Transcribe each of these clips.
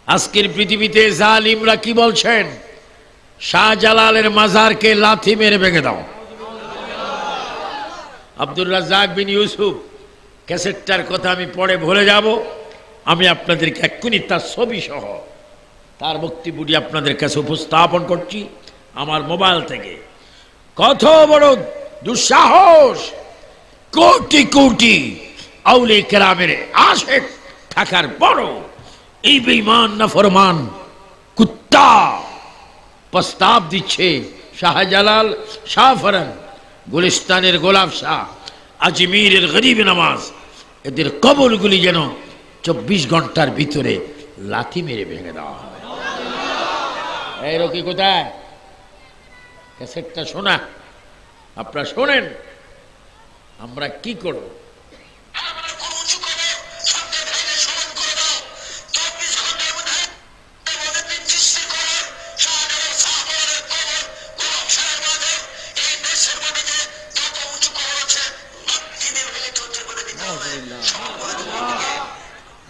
আজকের পৃথিবীতে জালিমরা কি বলছেন? শাহজালালের মাজারকে লাথি মেরে ভেঙে দাও। আব্দুর রাজ্জাক বিন ইউসুফ ক্যাসেটটার কথা আমি পরে ভুলে যাব, আমি আপনাদেরকে এক্ষুনি তার ছবি সহ তার বক্তব্যটি আপনাদের কাছে উপস্থাপন করছি আমার মোবাইল থেকে। কত বড় দুঃসাহস! কোটি কোটি আউলিয়া কেরামের আশিক থাকার পরও এই বেঈমান নাফরমান কুত্তা প্রস্তাব দিচ্ছে শাহজালাল, শাহফরান, গুলিস্তানের গোলাপ শাহ, আজমিরের গরিব নামাজ, এদের কবরগুলি যেন 24 ঘন্টার ভিতরে লাথি মেরে ভেঙে দেওয়া হয়। এই রকি কোথায়? ক্যাসেটটা শোনা, আপনারা শোনেন আমরা কি করব।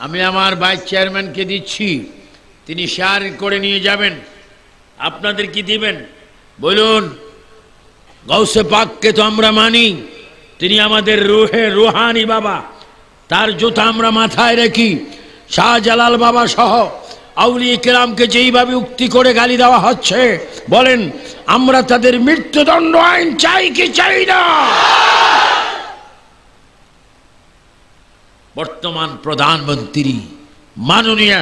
আমি আমার ভাইস চেয়ারম্যানকে দিচ্ছি, তিনি শেয়ার করে নিয়ে যাবেন। আপনাদের কি দিবেন বলুন? গাউসে পাককে তো আমরা মানি, তিনি আমাদের রুহানি বাবা, তার জুতা আমরা মাথায় রাখি। শাহজালাল বাবা সহ আউলিয়া কেরামকে যেইভাবে উক্তি করে গালি দেওয়া হচ্ছে, বলেন আমরা তাদের মৃত্যুদণ্ড আইন চাই কি চাই না? বর্তমান প্রধানমন্ত্রী মাননীয়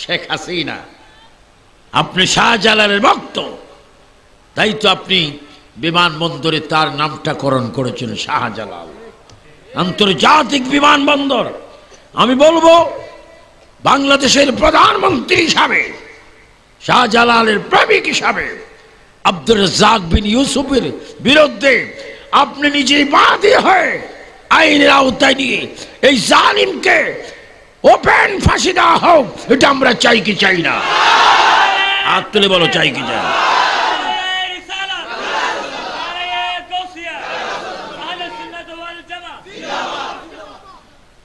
শেখ হাসিনা, আপনি শাহজালালের ভক্ত, তাই তো আপনি বিমানবন্দরে তার নামটাকরণ করেছেন শাহজালাল, আন্তর্জাতিক বিমানবন্দর। আমি বলবো বাংলাদেশের প্রধানমন্ত্রী হিসাবে, শাহজালালের প্রেমিক হিসাবে আব্দুর রাজ্জাক বিন ইউসুফের বিরুদ্ধে আপনি নিজেই বাদী হয়ে আইনের আওতায় নিয়ে এই জালিমকে ওপেন ফাঁসি দেওয়া হোক। এটা আমরা চাই কি চাই না? হাত তুলে বলো, চাই কি চাই?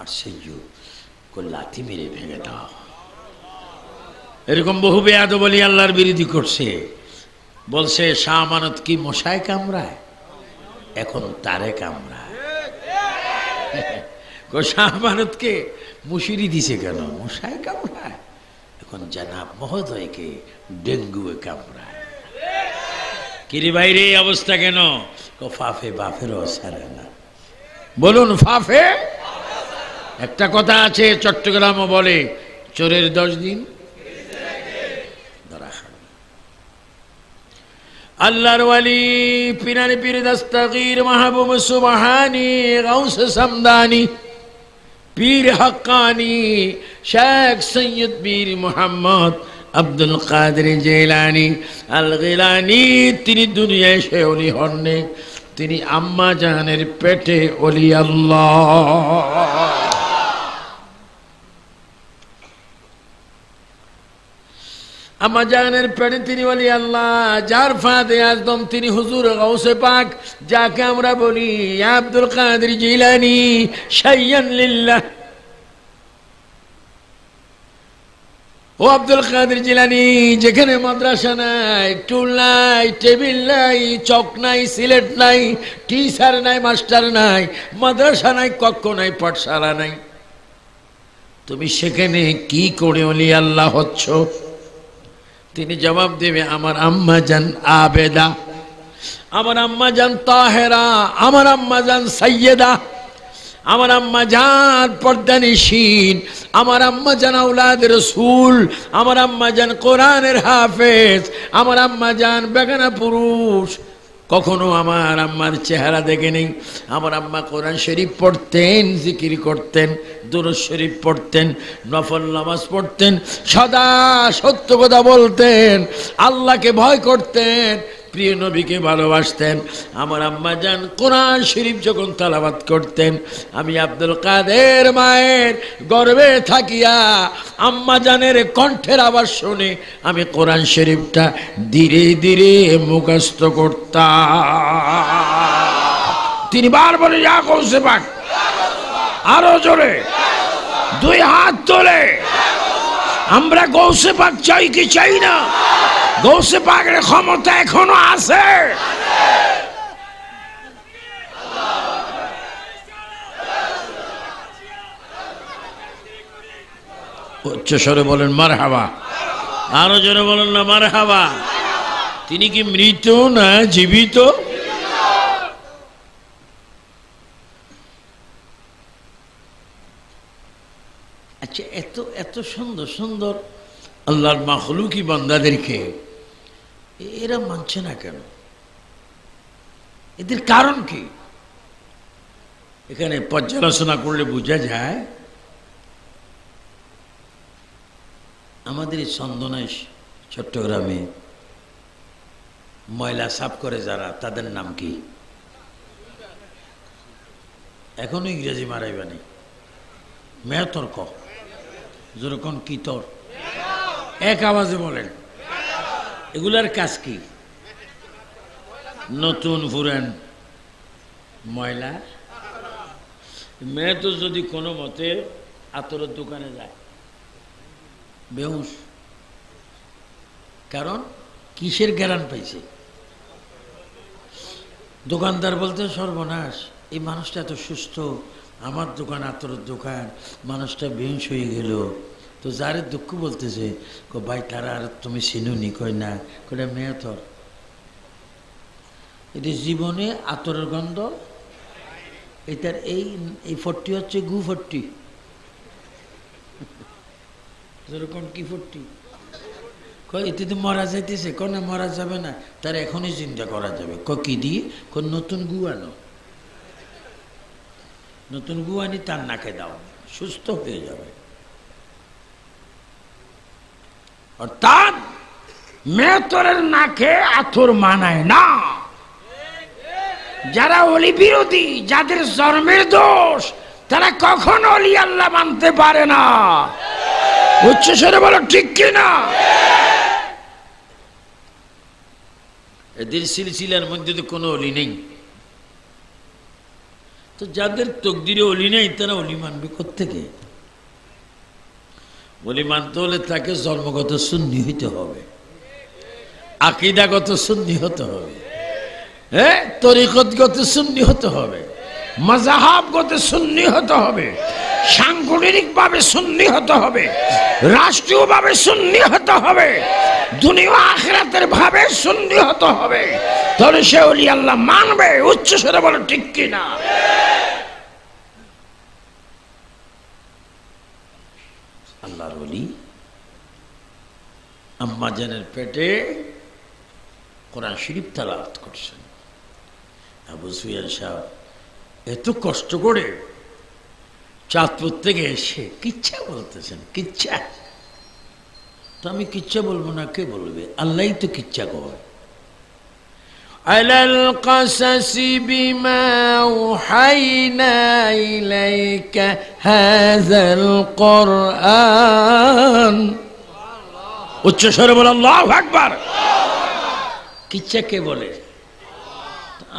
আর সেই লাথি মেরে ভেঙে দাও। এরকম বহু বেয়াদব বলি আল্লাহর বিরোধী করছে, বলছে শাহ আমানত কি মশায় কামড়ায়, এখন তারে কামড়ায়। শাহ আমানতকে মুশিরি দিছে কেন? মশায় কামড়ায়, এখন জানাব মহোদয়কে ডেঙ্গুয়ে কামড়ায়। কিরে বাইরে এই অবস্থা কেন? ফাফে বাফেরও সারে না। বলুন ফাফে। একটা কথা আছে চট্টগ্রামও বলে, চোরের 10 দিন ধরা খাবে। আল্লাহর ওয়ালি পিরানি পীর দস্তগীর মাহবুব সুবহানি গাউস সামদানি পীর হক্কানি শেখ সৈয়দ পীর মোহাম্মদ আব্দুল কাদের জিলানী আল গিলানী, তিনি দুনিয়ায় সে ওলি হননি, তিনি আম্মা জানের পেটে ওলি আল্লাহ। আম্মা জানের পেটে তিনি ওলি আল্লাহ, যার ফাদে আজম তিনি হুজুর গাউসে পাক, যাকে আমরা বলি আব্দুল কাদের জিলানী শাইয়ান লিল্লাহ। ও আব্দুল কাদের জিলানী, যেখানে মাদ্রাসা নাই, টুল নাই, টেবিল নাই, চক নাই, সিলেট নাই, টিচার নাই, মাস্টার নাই, মাদ্রাসা নাই, কক্ষ নাই, পাঠশালা নাই, তুমি সেখানে কি করে ওলি আল্লাহ হচ্ছ? তিনি জবাব দেবে, আমার আম্মা জান আবেদা, আমার আম্মা জান তাহেরা, আমার আম্মা জান সাইয়েদা, আমার আম্মা জান পর্দানিশীন, আমার আম্মা জান আওলাদ রাসূল, আমার আম্মা জান কোরআনের হাফেজ, আমার আম্মা জান বেগানা পুরুষ। কখনো আমার আম্মার চেহারা দেখে নেই। আমার আম্মা কোরআন শরীফ পড়তেন, জিকির করতেন, দুরূদ শরীফ পড়তেন, নফল নামাজ পড়তেন, সদা সত্য কথা বলতেন, আল্লাহকে ভয় করতেন, প্রিয় নবীকে ভালোবাসতেন। আমার আম্মা জান কোরআন শরীফ যখন তেলাওয়াত করতেন, আমি আব্দুল কাদের মায়ের গর্ভে থাকিয়া আম্মা জানের কণ্ঠের আওয়াজ শুনে আমি কোরআন শরীফটা ধীরে ধীরে মুখস্থ করতাম। তিনি বার বলে, যা কৌশে পাক, আরো জোরে 2 হাত তোলে আমরা গৌসে পাক চাই কি চাই না? গৌসে পাকের ক্ষমতা এখনো আছে। উচ্চ স্বরে বলেন মারহাবা, আরো জোরে বলেন না মারহাবা। তিনি কি মৃত না জীবিত? আচ্ছা, এত এত সুন্দর সুন্দর আল্লাহর মাখলুকি বান্দাদেরকে এরা মানছে না কেন? এদের কারণ কি? এখানে পর্যালোচনা করলে বোঝা যায় আমাদের এই চন্দনাইশ চট্টগ্রামে ময়লা সাফ করে যারা, তাদের নাম কি? এখনো ইংরেজি মারাইবানি মেয়তর্ক যেরকম কি তোর এক আওয়াজে বলেন। এগুলার কাজ কি? নতুন পুরান ময়লা। মেয়ে তো যদি কোনো মতে আতরের দোকানে যায় বেহুশ, কারণ কিসের জ্ঞান পাইছে? দোকানদার বলতে সর্বনাশ, এই মানুষটা এত সুস্থ, আমার দোকান আতরের দোকান, মানুষটা বেহুশ হয়ে গেল। তো যারে দুঃখ বলতেছে, ভাই তারা আর তুমি চিনুনি? কই না, কইটা মেয়ে তোর। এটি জীবনে আতরের গন্ধ, এটার এই ফট্টি হচ্ছে গু ফট্টি। যেরকম কি ফট্টি? এতে তো মরা যাইতেছে। না মরা যাবে না, তার এখনই চিন্তা করা যাবে। কি দিয়ে? নতুন গু আনো, নতুন গু আনি তার নাকে দাও, সুস্থ হয়ে যাবে। অর্থাৎ মেয়তরের নাকে আতর মানায় না। যারা অলি বিরোধী, যাদের জন্মের দোষ, তারা কখনো অলি আল্লাহ মানতে পারে না। উচ্চ স্বরে বলো ঠিক কিনা? এদের সিলসিলার মধ্যে তো কোনো অলি নেই। তো যাদের তকদিরে অলি নেই, তারা অলি মানবে কোত্থেকে? অলি মানতে হলে তাকে জন্মগত সুন্নি হইতে হবে, আকীদাগত সুন্নি হতে হবে, তরিকতগত সুন্নি হতে হবে, মাযহাবগত সুন্নি হতে হবে, সাংগঠনিকভাবে সুন্নি হতে হবে, রাষ্ট্রীয়ভাবে সুন্নি হতে হবে, দুনিয়া আখিরাতের ভাবে সুন্নি হতে হবে। তাহলে সে ওলি আল্লাহ মানবে। উচ্চ স্বরে বলে ঠিক কিনা? আল্লাহর ওলি আম্মা জানের পেটে কোরআন শরীফ তেলাওয়াত করছেন। আবু সুফিয়ান সাহেব এত কষ্ট করে চাঁদপুর থেকে এসে কিচ্ছা বলতেছেন। কিচ্ছা তো আমি কিচ্ছা বলবো না, কে বলবে? আল্লাহই তো কিচ্ছা কয়। আলাল কাসাসি বিমা উহাইনা ইলাইকা হাযাল কুরআন। উচ্চ স্বরে বল আল্লাহু আকবার। কিচ্ছা কে বলে?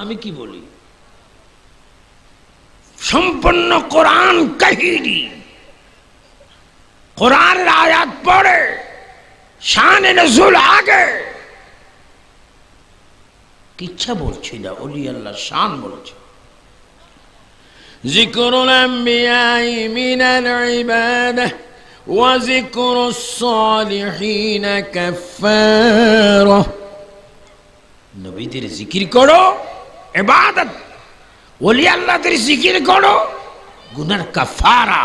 আমি কি বলি? সম্পূর্ণ কোরআন কাহিনী, কোরআনের আয়াত পড়ে শানে নজুল আগে কিচ্ছা বলছি না, ওলি আল্লাহ শান বলছে। যিকরুল আম্বিয়াই মিনাল ইবাদাহ ওয়া যিকরুস সালিহিন কাফারা। নবীদের জিকির করো ইবাদত, ওলি আল্লাহদের জিকির করো গুনার কাফারা।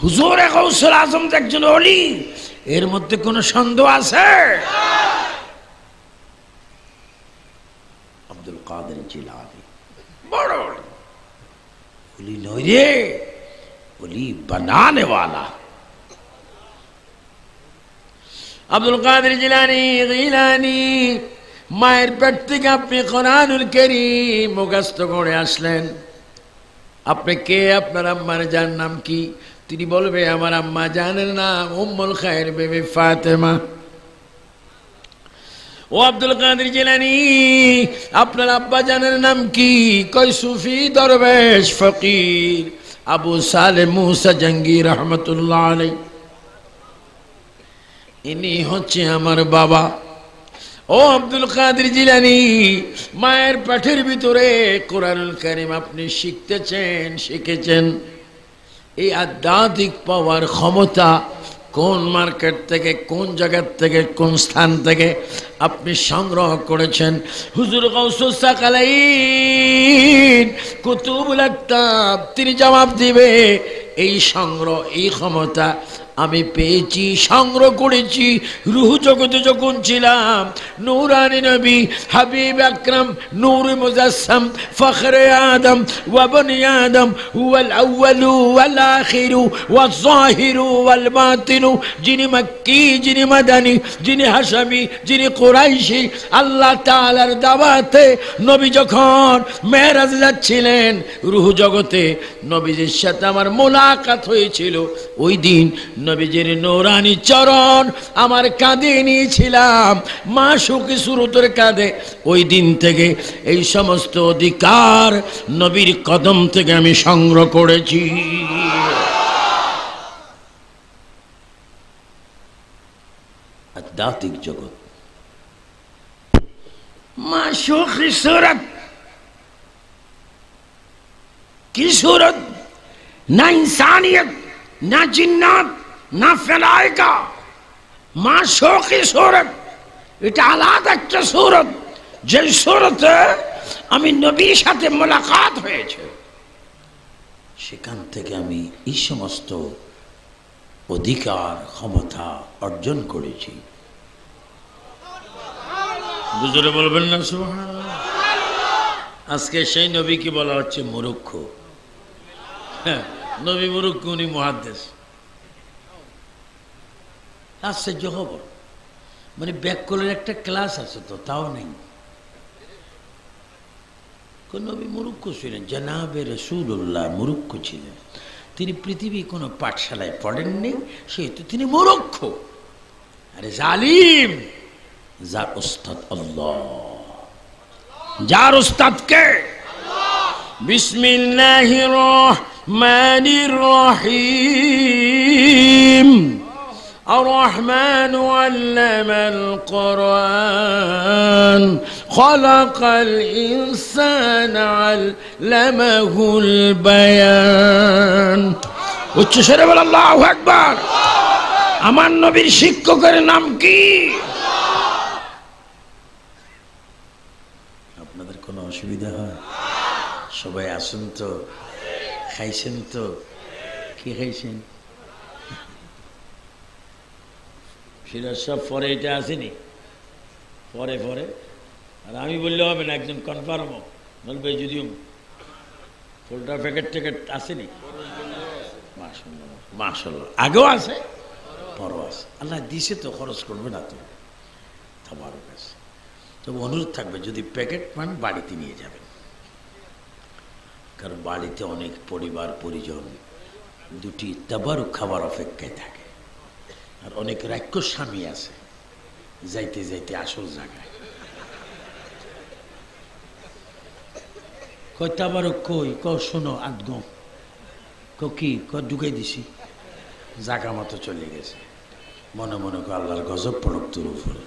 হুজুরে গৌসুল আজম একজন ওলি, এর মধ্যে কোনো সন্দেহ আছে? আব্দুল কাদের জিলানী বড় ওলি নয় রে, ওলি বানানে ওয়ালা। আব্দুল কাদের জিলানী মায়ের পেট থেকে আপনি কোরআনুল কারীম মুখস্থ করে আসলেন। আপনি কে? আপনার আম্মার জান নাম কি? তিনি বলবে আমার আম্মা জানের নাম উম্মুল খায়ের বিবি ফাতেমা। ও আব্দুল কাদের জিলানী, আপনার আব্বা জানের নাম কি? কই সুফি দরবেশ ফকির আবু সালেহ মুসা জঙ্গি রহমতুল্লাহ আলাইহি। ইনি হচ্ছে আমার বাবা। ও আব্দুল কাদের জিলানী, মায়ের পেটের ভিতরে কোরআনুল কারীম আপনি শিখেছেন। এই আধ্যাত্মিক পাওয়ার ক্ষমতা কোন মার্কেট থেকে, কোন জায়গা থেকে, কোন স্থান থেকে আপনি সংগ্রহ করেছেন? হুজুর গাউসুস সাকালাইন কুতুবুল আকতাব তিনি জবাব দিবে, এই সংগ্রহ, এই ক্ষমতা আমি পেয়েছি, সংগ্রহ করেছি রূহ জগতে যখন ছিলাম। নূরানী নবী হাবিব আকরাম নূর মুজাসসাম ফখরে আদম ওয়া বনি আদম ওয়াল আউয়ালু ওয়াল আখিরু ওয়াজ যাহিরু ওয়াল বাতিনু, যিনি মক্কি, যিনি মাদানী, যিনি হাশামি, যিনি কুরাইশি, আল্লাহ তাআলার দাওয়াতে নবী যখন মেরাজ যাচ্ছিলেন রূহ জগতে, নবীজির সাথে আমার মোলাকাত হয়েছিল। ওই দিন নবীজির নূরানী চরণ আমার কাঁধে নিয়েছিলাম, মাশউকি সুরতের কাঁধে। ওই দিন থেকে এই সমস্ত অধিকার নবীর কদম থেকে আমি সংগ্রহ করেছি। আধ্যাত্মিক জগৎ, মাশউকি সুরত, কি সুরত? না ইনসানিয়ত, না জিন্নাত, না ফেলায়কা, মাশউকি সুরত। এটা আলাদা একটা সুরত, যে সুরতে আমি নবীর সাথে মোলাকাত হয়েছে। সেখান থেকে আমি এই সমস্ত অধিকার ক্ষমতা অর্জন করেছি। বুঝলে বলবেন না সুবহানাল্লাহ? আজকে সেই নবীকে বলা হচ্ছে মুরুক্ষ। নবী মুরুক্ষ, উনি মুহাদ্দিস। আশ্চর্য খবর, মানে ব্যাকরণের একটা ক্লাস আছে তো তাও নেই। নবী মুরুক্ষ ছিলেন, জনাবে রাসূলুল্লাহ মুরুক্ষ ছিলেন। তিনি পৃথিবী কোনো পাঠশালায় পড়েননি, সেহেতু তিনি মুরুক্ষ। আরে জালিম, যার উস্তাদ আল্লাহ, যার উস্তাদ কে? বিসমিল্লাহির রহমানির রহিম। الرحمن علم القرآن خلق الإنسان علمه البيان। উচ্চ স্বরে বল আল্লাহু আকবার। আমার নবীর শিক্ষকের নাম কি? আপনাদের কোনো অসুবিধা হয়? সবাই আসুন তো, খাইছেন তো? কি খাইছেন? সেটা সব পরে, এটা আসেনি পরে পরে। আর আমি বললে হবে না, একজন কনফার্ম বলবে যদিও ফুলটা প্যাকেট ট্যাকেট আসেনি। মাশাআল্লাহ মাশাআল্লাহ, আগেও আছে পরও আছে। আল্লাহ দিছে তো, খরচ করবে না তো, তাবারক আছে। তবে অনুরোধ থাকবে, যদি প্যাকেট পান বাড়িতে নিয়ে যাবেন, কারণ বাড়িতে অনেক পরিবার পরিজন দুটি তাবারক খাবার অপেক্ষায় থাকে। আর অনেক রাক্ষস স্বামী আছে, যাইতে যাইতে আসল জায়গায় কই তাবারক কই, ক শোনো আদগ কি ক ঢুকাই দিছি, জাগা মতো চলে গেছে। মনে মনে কো আল্লাহর গজব পড়ক তোর উপরে।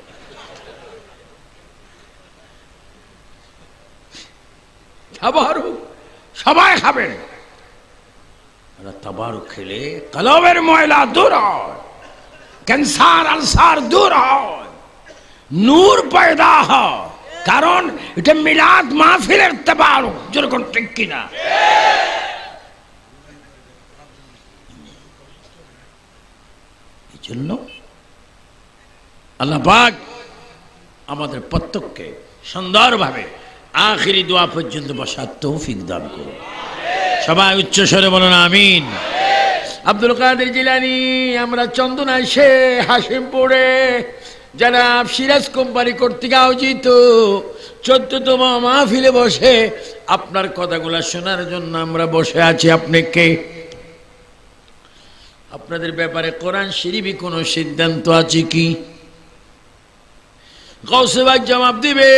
তাবারক সবাই খাবেন। তাবারক খেলে কলবের ময়লা দূর হয়, ক্যান্সার আলসার দূর হয়, নূর পয়দা হয়। কারণ এটা মিলাদ মাহফিলের তাবারক। যেরকম ঠিক কিনা? এই জন্য আল্লাহ পাক আমাদের প্রত্যেককে সুন্দরভাবে আখিরি দোয়া পর্যন্ত বসার তৌফিক দান করুন। সবাই উচ্চ স্বরে বলুন আমিন। আব্দুল কাদের জিলানী, আমরা চন্দনায় সে হাশিমপুরে জনাব সিরাজ কোম্পানি কর্তৃক আয়োজিত 14তম মাহফিলে বসে আপনার কথাগুলো শোনার জন্য আমরা বসে আছি। আপনি কে? আপনাদের ব্যাপারে কোরআন শরীফে কোনো সিদ্ধান্ত আছে কি? গৌসে পাক জবাব দিবে,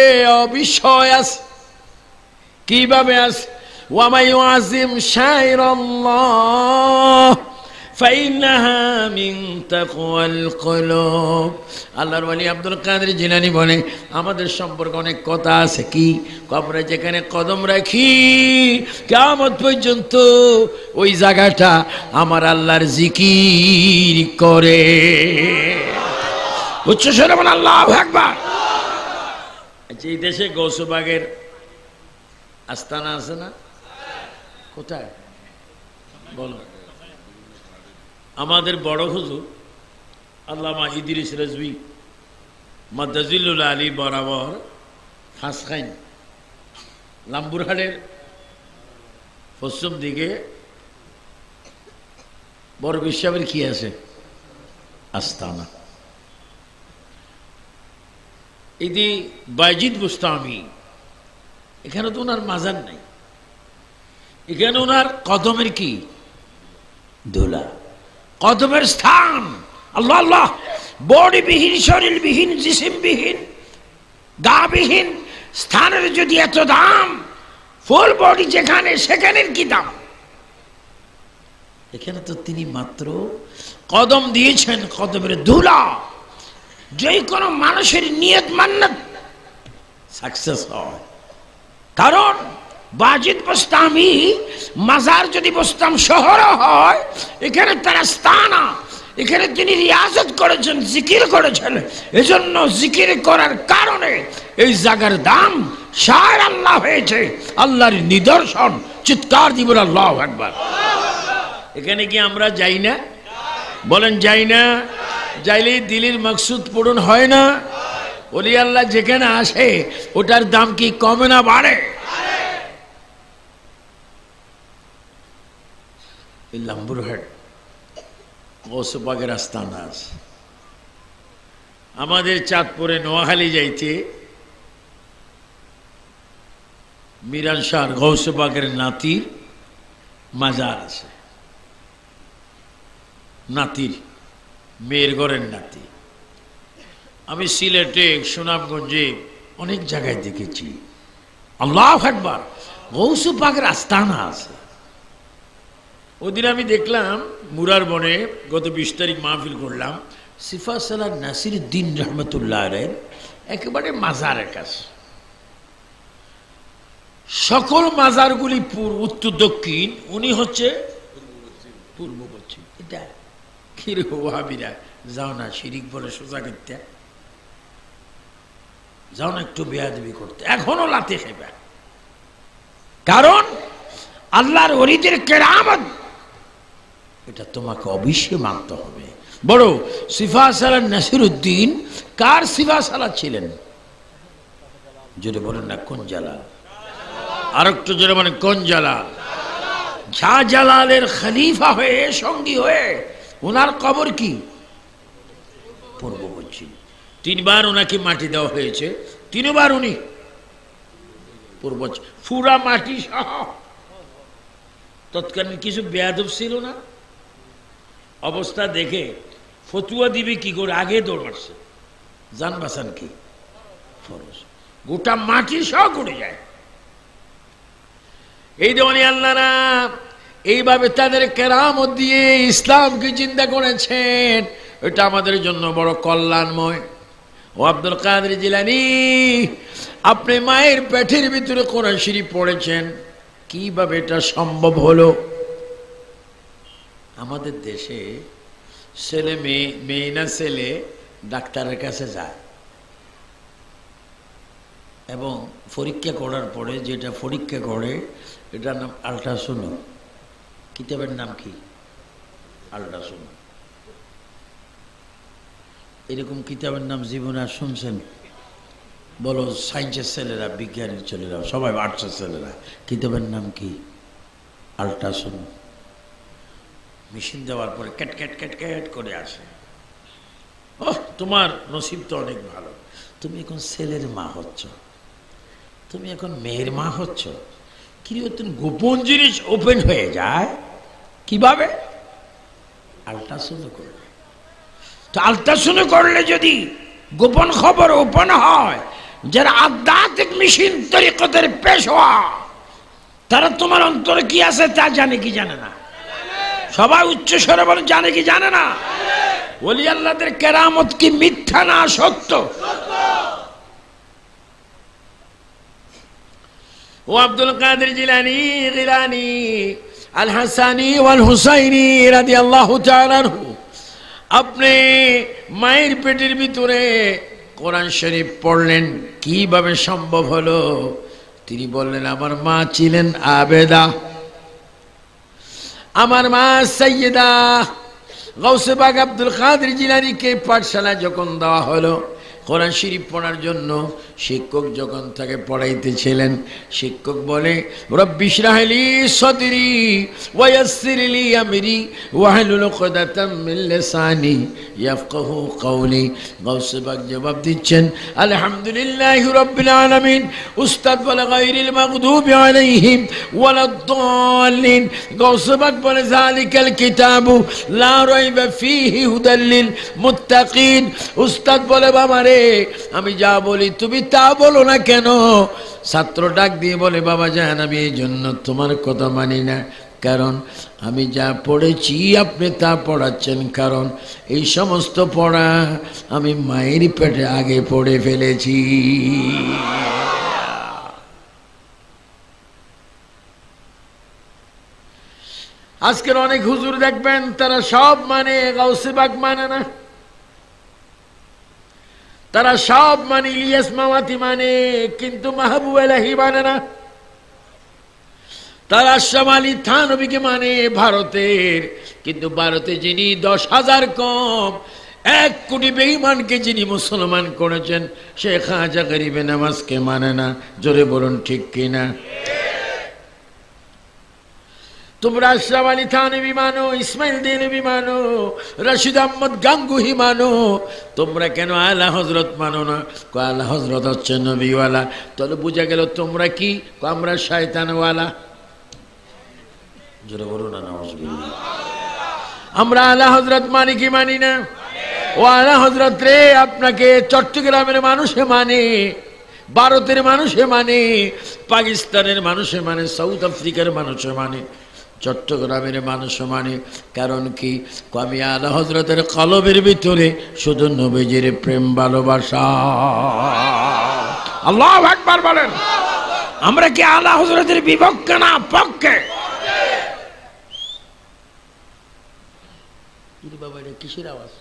অবিষয় আছে। কিভাবে আছে? ওয়া মা ইউআযিম শাইরাল্লাহ ফাইন্নাহা মিন তাকওয়াল কুলুব। আল্লাহর ওলি আব্দুল কাদের জিলানী বলে আমাদের সম্পর্কে অনেক কথা আছে। কি? আমরা যেখানে কদম রাখি কিয়ামত পর্যন্ত ওই জায়গাটা আমার আল্লাহর জিকির করে। উচ্চ স্বরে বলেন আল্লাহু আকবার। আচ্ছা, এই দেশে গৌসবাগের আস্তানা আছে না? কোথায় বলো? আমাদের বড় হুজুর আল্লামা ইদ্রিস রাজভী মাদ্দাজিল্লুল আলী বরাবর ফাঁসখাইন লাম্বুরহাটের পশ্চিম দিকে বড় বিশ্বাবের কি আছে? আস্তানা। ইদি বাইজিদ বুস্তামি, এখানে তো ওনার মাজার নাই, এখানে ওনার কদমের কি ধুলা, কদমের স্থান। আল্লাহ আল্লাহ। বডিবিহীন, শরীরবিহীন, জিসিমবিহীন, গাবিহীন স্থানের যদি এত দাম, ফুল বডি যেখানে সেখানের কি দাম? এখানে তো তিনি মাত্র কদম দিয়েছেন, কদমের ধুলা। যে কোনো মানুষের নিয়ত মান্নাত সাকসেস হয়। কারণ বাজিদ বোস্তামি মাজার যদি বোস্তাম শহর হয়, এখানে তার আস্তানা, এখানে তিনি রিয়াজত করেছেন, জিকির করেছেন। এজন্য জিকির করার কারণে এই জায়গার দাম শায়ের আল্লাহ হয়েছে, আল্লাহর নিদর্শন। চিৎকার দিব আল্লাহু আকবার। এখানে কি আমরা যাই না? বলেন যাই না? যাইলে দিলের মকসুদ পূরণ হয় না? ওলি আল্লাহ যেখানে আসে ওটার দাম কি কমে না বাড়ে? লাম্বুরহাট গৌসবাগের আস্তানা আছে। আমাদের চাঁদপুরে নোয়াখালী যাইতে মিরান শাহ গৌসবাগের নাতির মাজার আছে। নাতির মেয়ের ঘরের নাতি। আমি সিলেটে, সুনামগঞ্জে অনেক জায়গায় দেখেছি। আল্লাহু আকবার। গৌসবাগের আস্তানা আছে। ওদিন আমি দেখলাম মুরার বনে গত 20 তারিখ মাহফিল করলাম, সিফা সালাহ নাসির উদ্দিন রহমতুল্লাহ আলাইহির একেবারে মাজারের কাছে। সকল মাজারগুলি উত্তর দক্ষিণ, উনি হচ্ছে পূর্ব পশ্চিম। এটা কিরে ওয়াহাবিরা, যাও না শিরিক বলে সোজা করতে, যাও না একটু বেয়াদবি করতে, এখনো লাতে খাইবা। কারণ আল্লাহর ওলিদের কেরামত এটা তোমাকে অবশ্যই মানতে হবে। বড় সিফা সালাহ নাসির উদ্দিন কার সিফা সালাহ ছিলেন? জোরে বলেন না কোন জালাল? আর একটু জোরে মানে কোন জালাল? শাহজালালের খলিফা হয়ে, সঙ্গী হয়ে ওনার কবর কি পূর্ব পশ্চিম। 3 বার ওনাকে মাটি দেওয়া হয়েছে, 3 বার উনি পূর্ব ফুরা মাটি সহ। তৎকালীন কিছু বেয়াদব ছিল না, অবস্থা দেখে ফতুয়া দিবে কি করে, আগে দৌড় মারছে। জান বাঁচান কি ফরজ, গোটা মাটি সহ করে যায়। এই দেওয়ানি আল্লাহরা এইভাবে তাদের কেরামত দিয়ে ইসলামকে চিন্তা করেছেন, এটা আমাদের জন্য বড় কল্যাণময়। ও আব্দুল কাদের জিলানী, আপনি মায়ের পেটের ভিতরে কোরআন শরীফ পড়েছেন, কিভাবে এটা সম্ভব হলো? আমাদের দেশে ছেলে মেয়ে না ছেলে ডাক্তারের কাছে যায় এবং পরীক্ষা করার পরে যেটা পরীক্ষা করে এটার নাম আল্ট্রাসাউন্ড। কিতাবের নাম কি? আল্ট্রাসাউন্ড। এরকম কিতাবের নাম জীবনে আর শুনছেন? বলো, সায়েন্সের ছেলেরা, বিজ্ঞানের ছেলেরা, সবাই আর্টসের ছেলেরা, কিতাবের নাম কি? আল্ট্রাসাউন্ড। মেশিন দেওয়ার পরে ক্যাট ক্যাট ক্যাট ক্যাট করে আসে। ও, তোমার নসিব তো অনেক ভালো, তুমি এখন ছেলের মা হচ্ছ, তুমি এখন মেয়ের মা হচ্ছ। কিরকম গোপন জিনিস ওপেন হয়ে যায় কিভাবে? আল্ট্রাসাউন্ড করলে। তো আল্ট্রাসাউন্ড করলে যদি গোপন খবর ওপেন হয়, যারা আধ্যাত্মিক মেশিন তরিকতের পেশোয়া, তারা তোমার অন্তরে কি আছে তা জানে কি জানে না? সবাই উচ্চ স্বরে বলে, জানে কি জানে না? ওলি আল্লাহদের কেরামত কি মিথ্যা না সত্য? ও আব্দুল কাদের জিলানী, গিলানী, আল হাসানি ওয়াল হুসাইনি রাদিয়াল্লাহু তাআলা আনহু, আপনি মায়ের পেটের ভিতরে কোরআন শরীফ পড়লেন, কিভাবে সম্ভব হলো? তিনি বললেন, আমার মা ছিলেন আবেদা, আমার মা সাইয়্যিদা। গাউসে পাক আব্দুল কাদের জিলানীকে পাঠশালায় যখন দেওয়া হলো কোরআন শরীফ পড়ার জন্য, শিক্ষক যখন তাকে পড়াইতেছিলেন, শিক্ষক বলে, রব্বি ইশরাহ লি সাদরি ওয়া ইয়াসসির লি আমরি ওয়াহলুল উকদাতাম মিন লিসানি ইয়াফকাহু কওলি। গাউসে পাক জবাব দিচ্ছেন, আলহামদুলিল্লাহি রাব্বিল আলামিন। উস্তাদ বলে, গায়রিল মাগদুবি আলাইহিম ওয়ালাদ-দাল্লিন। গাউসে পাক বলে, যালিকাল কিতাবু লা রাইবা ফীহি হুদাল লিল মুত্তাকিন। উস্তাদ বলে, বাবা রে, আমি যা বলি তুমি তা বলো না কেন? ছাত্র ডাক দিয়ে বলে, বাবা জান, আমি এই জন্য তোমার কথা মানি না, কারণ আমি যা পড়েছি আপনি তা পড়াচ্ছেন, কারণ এই সমস্ত পড়া আমি মায়ের পেটে আগে পড়ে ফেলেছি। আজকের অনেক হুজুর দেখবেন তারা সব মানে, গাউসে পাক মানে না। তারা সব মানে, ইলিয়াস মাওয়াতি মানে, কিন্তু মাহবুব এলাহি মানে না। তারা আশরাফ আলী থানভীকে মানে ভারতের, কিন্তু ভারতে যিনি 10,000 কম 1 কোটি বেঈমানকে যিনি মুসলমান করেছেন, শেখ খাজা গরিবে নওয়াজকে মানে না। জোরে বলুন ঠিক কিনা? তোমরা আশরাফ আলী থানভী মানো, ইসমাইল দেলভি মানো, রশিদ আহমদ গাঙ্গুহি মানো, তোমরা কেন আলা হজরত মানো না? আলা হজরত হচ্ছে নবীওয়ালা। তাহলে বুঝা গেল তোমরা কি? আমরা শয়তানওয়ালা। জোরে বলো না, নাউজুবিল্লাহ। আমরা আলা হজরত মানি কি মানি না? ও আলা হজরত রে, আপনাকে চট্টগ্রামের মানুষে মানে, ভারতের মানুষে মানে, পাকিস্তানের মানুষে মানে, সাউথ আফ্রিকার মানুষে মানে, চট্টগ্রামের মানুষ মানে। কারণ কি? আমি আলা হজরতের কলবের ভিতরে শুধু নবীজির প্রেম ভালোবাসা। আল্লাহু আকবার বলেন। আমরা কি আলা হজরতের বিপক্ষে না পক্ষে? বাবা, এটা কিসের আওয়াজ?